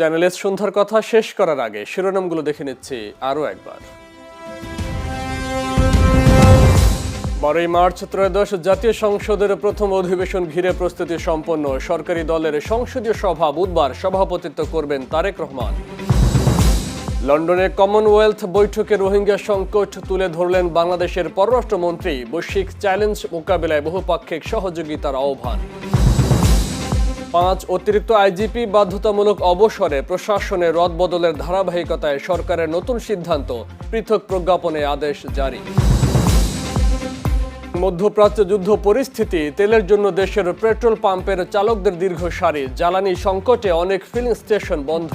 চ্যানেলের সন্ধ্যার কথা শেষ করার আগে শিরোনামগুলো দেখে নিচ্ছি আরও একবার। 12 মার্চ ত্রয়োদশ জাতীয় সংসদের প্রথম অধিবেশন ঘিরে প্রস্তুতি সম্পন্ন। সরকারি দলের সংসদীয় সভা বুধবার সভাপতিত্ব করবেন তারেক রহমান। লন্ডনে কমনওয়েলথ বৈঠকে রোহিঙ্গা সংকট তুলে ধরলেন বাংলাদেশের পররাষ্ট্রমন্ত্রী। বৈশ্বিক চ্যালেঞ্জ মোকাবিলায় বহুপাক্ষিক সহযোগিতার আহ্বান। 5 অতিরিক্ত আইজিপি বাধ্যতামূলক অবসরে প্রশাসনে রদবদলের ধারাবাহিকতায় সরকারের নতুন সিদ্ধান্ত, পৃথক প্রজ্ঞাপনে আদেশ জারি। মধ্যপ্রাচ্য যুদ্ধ পরিস্থিতি, তেলের জন্য দেশের পেট্রোল পাম্পের চালকদের দীর্ঘ সারি, জ্বালানি সংকটে অনেক ফিলিং স্টেশন বন্ধ।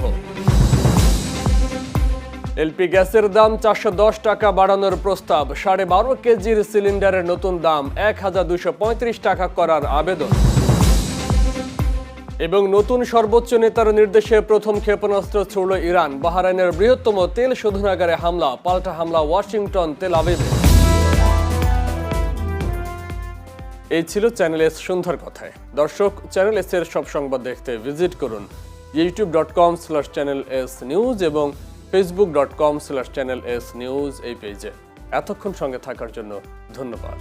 এলপি গ্যাসের দাম 410 টাকা বাড়ানোর প্রস্তাব, 12.5 কেজির সিলিন্ডারের নতুন দাম 1235 টাকা করার আবেদন। এবং নতুন সর্বোচ্চ নেতার নির্দেশে প্রথম ক্ষেপণাস্ত্র ছুড়ল ইরান। বাহরাইনের বৃহত্তম তেল শোধনাগারে হামলা, পাল্টা হামলা ওয়াশিংটন তেল আবিবে। এই ছিল চ্যানেল এস সন্ধ্যার কথায়। দর্শক, চ্যানেল এস এর সব সংবাদ দেখতে ভিজিট করুন youtube.com/channels এবং facebook.com/channelsnews এই পেজে। এতক্ষণ সঙ্গে থাকার জন্য ধন্যবাদ।